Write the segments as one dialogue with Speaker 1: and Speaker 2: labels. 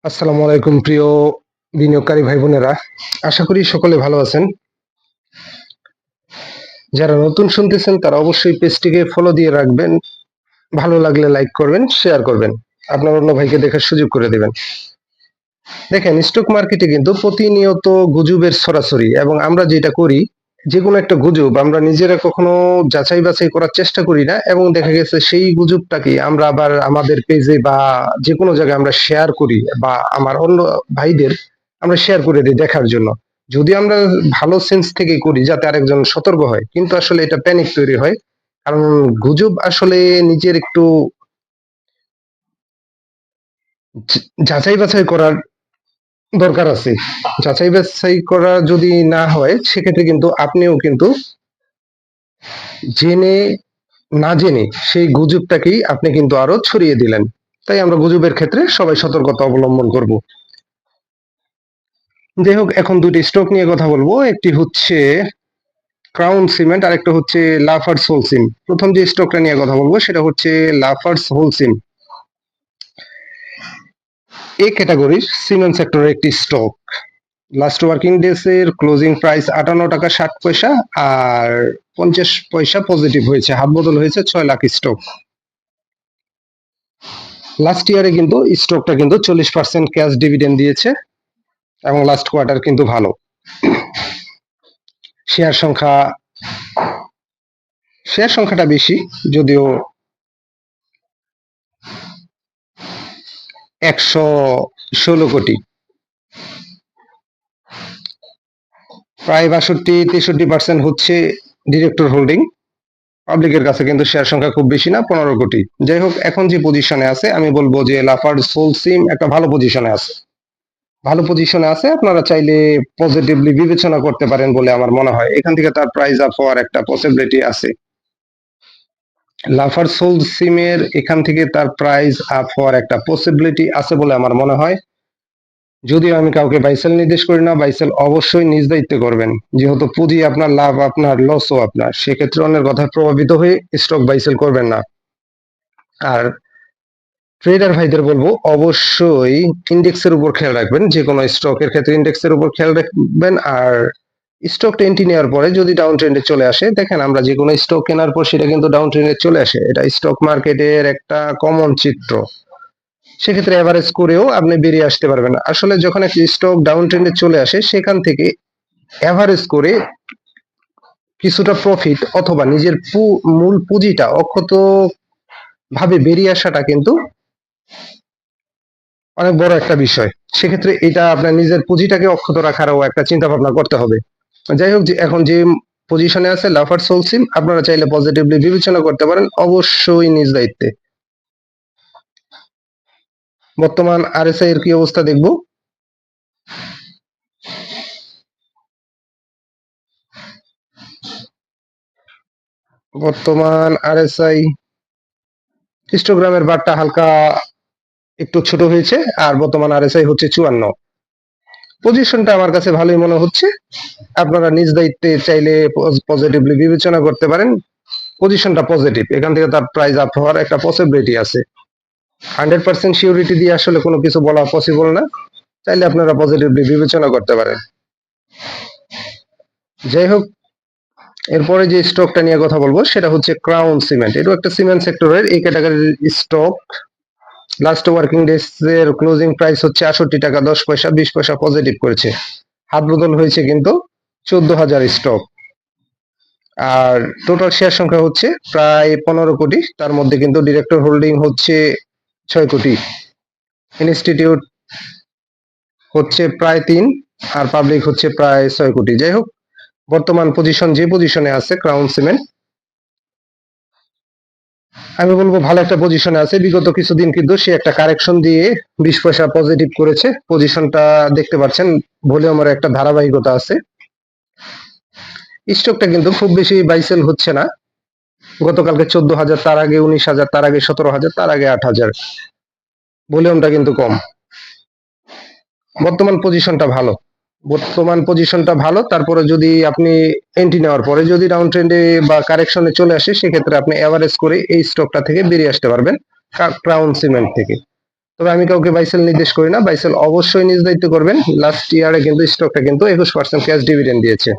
Speaker 1: আসসালামু আলাইকুম প্রিয় বিনিয়োগকারী ভাই বোনেরা। আশা করি সকলে ভালো আছেন। যারা নতুন শুনতেছেন তারা অবশ্যই পেজটিকে ফলো দিয়ে রাখবেন। ভালো লাগলে লাইক করবেন, শেয়ার করবেন। আপনার অন্য ভাইকে দেখার সুযোগ করে দেবেন। দেখেন, স্টক মার্কেটে কিন্তু প্রতিনিয়ত গুজবের ছড়াছড়ি, এবং আমরা যেটা করি, যে কোনো একটা গুজব আমরা নিজেরা কখনো যাচাই বাছাই করার চেষ্টা করি না, এবং দেখা গেছে সেই গুজবটাকে আমরা আবার আমাদের পেজে বা যে কোনো জায়গায় আমরা শেয়ার করি, বা আমার অন্য ভাইদের আমরা শেয়ার করে দিই দেখার জন্য। যদি আমরা ভালো সেন্স থেকে করি যাতে আরেকজন সতর্ক হয়, কিন্তু আসলে এটা প্যানিক তৈরি হয়। কারণ গুজব আসলে নিজের একটু যাচাই বাছাই করার দরকার আছে। যাচাই বাছাই করা যদি না হয়, সেক্ষেত্রে কিন্তু আপনিও কিন্তু জেনে না জেনে সেই গুজবটাকেই আপনি কিন্তু আরো ছড়িয়ে দিলেন। তাই আমরা গুজবের ক্ষেত্রে সবাই সতর্কতা অবলম্বন করব। যাই হোক, এখন দুটি স্টক নিয়ে কথা বলবো। একটি হচ্ছে ক্রাউন সিমেন্ট, আর একটা হচ্ছে লাফার্স হোলসিম। প্রথম যে স্টকটা নিয়ে কথা বলবো সেটা হচ্ছে লাফার্স হোলসিম। এই ক্যাটাগরির সিমেন্ট সেক্টরের একটি স্টক। লাস্ট ওয়ার্কিং ডেজ এর ক্লোজিং প্রাইস 58 টাকা 60 পয়সা, আর 50 পয়সা পজিটিভ হয়েছে। হাত বদল হয়েছে 6 লাখ স্টক। লাস্ট ইয়ারে কিন্তু স্টকটা কিন্তু 40% ক্যাশ ডিভিডেন্ড দিয়েছে, এবং লাস্ট কোয়ার্টার কিন্তু ভালো। শেয়ার সংখ্যা শেয়ার সংখ্যাটা বেশি, যদিও 116 কোটি। প্রায় 62-63% হচ্ছে ডিরেক্টর হোল্ডিং। পাবলিকের কাছে কিন্তু শেয়ার সংখ্যা খুব বেশি না, 15 কোটি। যাই হোক, এখন যে পজিশনে আছে আমি বলবো যে লাফার্জ হোলসিম একটা ভালো পজিশনে আছে। আপনারা চাইলে পজিটিভলি বিবেচনা করতে পারেন বলে আমার মনে হয়। এখান থেকে তার প্রাইস আপ হওয়ার একটা পসিবিলিটি আছে। লাফার্জ হোলসিমের এখান থেকে তার প্রাইস আপ হওয়ার একটা পসিবিলিটি আছে বলে আমার মনে হয়। যদিও আমি কাউকে বাইসেল নির্দেশ করি না, বাইসেল অবশ্যই নিজ দায়িত্বে করবেন। যেহেতু পুঁজি আপনার, লাভ আপনার, লসও আপনার, সেক্ষেত্রে অন্যের কথায় প্রভাবিত হয়ে স্টক বাইসেল করবেন না। আর ট্রেডার ভাইদের বলবো অবশ্যই ইন্ডেক্সের উপর খেয়াল রাখবেন। যে কোনো স্টকের ক্ষেত্রে ইন্ডেক্সের উপর খেয়াল রাখবেন। আর স্টক এন্ট্রি নেওয়ার পরে যদি ডাউন ট্রেন্ডে চলে আসে, দেখেন আমরা যে কোনো স্টক কেনার পর সেটা কিন্তু ডাউন ট্রেন্ডে চলে আসে, এটা স্টক মার্কেটের একটা কমন চিত্র। সেক্ষেত্রে এভারেজ করেও আপনি বেরিয়ে আসতে পারবেন। আসলে যখন একটা স্টক ডাউন ট্রেন্ডে চলে আসে, সেখান থেকে এভারেজ করে কিছুটা প্রফিট অথবা নিজের মূল পুঁজিটা অক্ষত ভাবে বেরিয়ে আসাটা কিন্তু অনেক বড় একটা বিষয়। সেক্ষেত্রে এটা আপনার নিজের পুঁজিটাকে অক্ষত রাখারও একটা চিন্তা ভাবনা করতে হবে। যাই হোক, যে এখন যে পজিশনে আছে লাফার্স হোলসিম, আপনারা চাইলে পজিটিভলি বিবেচনা করতে পারেন, অবশ্যই নিজ দায়িত্বে। বর্তমান আরএসআই এর কি অবস্থা দেখব। বর্তমান আরএসআই হিস্টোগ্রামের বারটা হালকা একটু ছোট হয়েছে, আর বর্তমান আরএসআই হচ্ছে 54। পজিশনটা আমার কাছে ভালোই মনে হচ্ছে। আপনারা নিজ দায়িত্বে চাইলে পজিটিভলি বিবেচনা করতে পারেন। পজিশনটা পজিটিভ, এখান থেকে তার প্রাইস আপ হওয়ার একটা পসিবিলিটি আছে। 100% সিউরিটি দিয়ে আসলে কোনো কিছু বলা পসিবল না, চাইলে আপনারা পজিটিভলি বিবেচনা করতে পারেন। যাই হোক, এরপরে যে স্টকটা নিয়ে কথা বলবো সেটা হচ্ছে ক্রাউন সিমেন্ট। এটা একটা সিমেন্ট সেক্টরের এই ক্যাটাগরির স্টক। লাস্ট ওয়ার্কিং ডেজ এর ক্লোজিং প্রাইস হচ্ছে 68 টাকা 10 পয়সা, 20 পয়সা পজিটিভ করেছে। হাত বদল হয়েছে কিন্তু 14,000 স্টক। আর টোটাল শেয়ার সংখ্যা হচ্ছে প্রায় 15 কোটি। তার মধ্যে কিন্তু ডিরেক্টর হোল্ডিং হচ্ছে 6 কোটি, ইনস্টিটিউট হচ্ছে প্রায় 3, আর পাবলিক হচ্ছে প্রায় 6 কোটি। যাই হোক, বর্তমান পজিশন যে পজিশনে আছে ক্রাউন সিমেন্ট, আমি বলবো ভালো একটা পজিশনে আছে। বিগত কিছুদিন কিন্তু সে একটা কারেকশন দিয়ে 20 পয়সা পজিটিভ করেছে। পজিশনটা দেখতে পাচ্ছেন, ভলিউমের একটা ধারাবাহিকতা আছে। স্টকটা কিন্তু খুব বেশি বাইসেল হচ্ছে না। গতকালকে 14,000, তার আগে 19,000, তার আগে 17,000, তার আগে 8,000। ভলিউমটা কিন্তু কম। বর্তমান পজিশনটা ভালো। তারপরে যদি আপনি এন্ট্রি নেওয়ার পরে যদি ডাউন ট্রেন্ডে বা কারেকশনে চলে আসে, সেক্ষেত্রে আপনি এভারেজ করে এই স্টকটা থেকে বেরিয়ে আসতে পারবেন, ক্রাউন সিমেন্ট থেকে। তবে আমি কাউকে বাইসেল নির্দেশ করি না, বাইসেল অবশ্যই নিজ দায়িত্ব করবেন। লাস্ট ইয়ারে কিন্তু স্টকটা কিন্তু 21% ক্যাশ ডিভিডেন্ড দিয়েছে।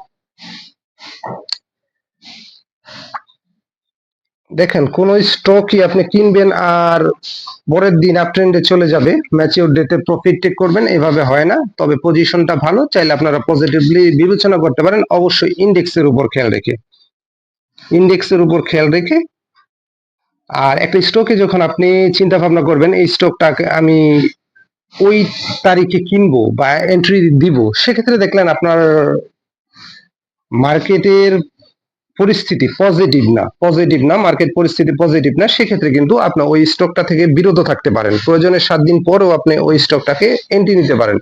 Speaker 1: দেখেন, কোন স্টকই আপনি কিনবেন আর পরের দিন আপ ট্রেন্ডে চলে যাবে, ম্যাচিউর ডেতে প্রফিট টেক করবেন, এভাবে হয় না। তবে পজিশনটা ভালো, চাইলে আপনারা পজিটিভলি বিবেচনা করতে পারেন, অবশ্যই ইন্ডেক্সের উপর খেয়াল রেখে। ইন্ডেক্সের উপর খেয়াল রেখে আর একটা স্টকে যখন আপনি চিন্তা ভাবনা করবেন এই স্টকটাকে আমি ওই তারিখে কিনবো বা এন্ট্রি দিব, সেক্ষেত্রে দেখলেন আপনার মার্কেটের পরিস্থিতি পজিটিভ না, মার্কেট পরিস্থিতি পজিটিভ না, সেক্ষেত্রে কিন্তু আপনার ওই স্টকটা থেকে বিরত থাকতে পারেন। প্রয়োজনে 7 দিন পরেও আপনি ওই স্টকটাকে এন্ট্রি নিতে পারেন।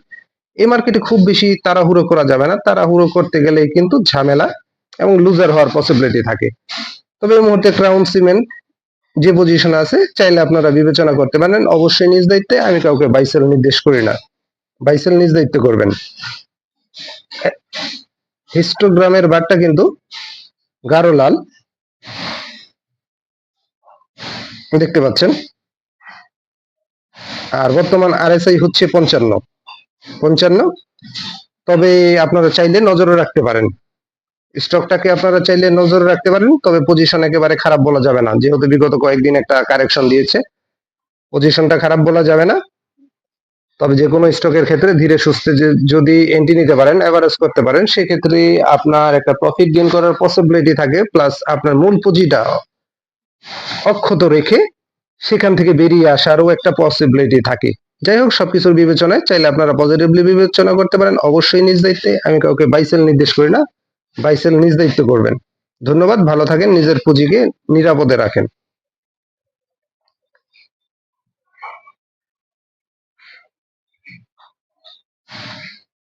Speaker 1: এই মার্কেটে খুব বেশি তাড়াহুড়ো করা যাবে না, তাড়াহুড়ো করতে গেলে কিন্তু ঝামেলা এবং লুজার হওয়ার পসিবিলিটি থাকে। তবে এই মুহূর্তে ক্রাউন সিমেন্ট যে পজিশনে আছে, চাইলে আপনারা বিবেচনা করতে পারেন, অবশ্যই নিজ দায়িত্বে। আমি কাউকে বাইসেল নির্দেশ করি না, বাইসেল নিজ দায়িত্ব করবেন। হিস্টোগ্রামের বারটা কিন্তু গাঢ় লাল দেখতে পাচ্ছেন, আর বর্তমান আরএসআই হচ্ছে 55। তবে আপনারা চাইলে নজরে রাখতে পারেন, স্টকটাকে আপনারা চাইলে নজরে রাখতে পারেন। তবে পজিশন একেবারে খারাপ বলা যাবে না, যেহেতু বিগত কয়েকদিন একটা কারেকশন দিয়েছে, পজিশনটা খারাপ বলা যাবে না। তবে যে কোনো স্টকের ক্ষেত্রে ধীরে সুস্থে যদি এন্ট্রি নিতে পারেন, এভারেজ করতে পারেন, সেক্ষেত্রে আপনার একটা প্রফিট গেইন করার পসিবিলিটি থাকে, প্লাস আপনার মূল পুঁজিটা অক্ষত রেখে সেখান থেকে বেরিয়ে আসারও একটা পসিবিলিটি থাকে। যাই হোক, সবকিছুর বিবেচনায় চাইলে আপনারা পজিটিভলি বিবেচনা করতে পারেন, অবশ্যই নিজ দায়িত্বে। আমি কাউকে বাইসেল নির্দেশ করি না, বাইসেল নিজ দায়িত্ব করবেন। ধন্যবাদ, ভালো থাকেন, নিজের পুঁজিকে নিরাপদে রাখেন।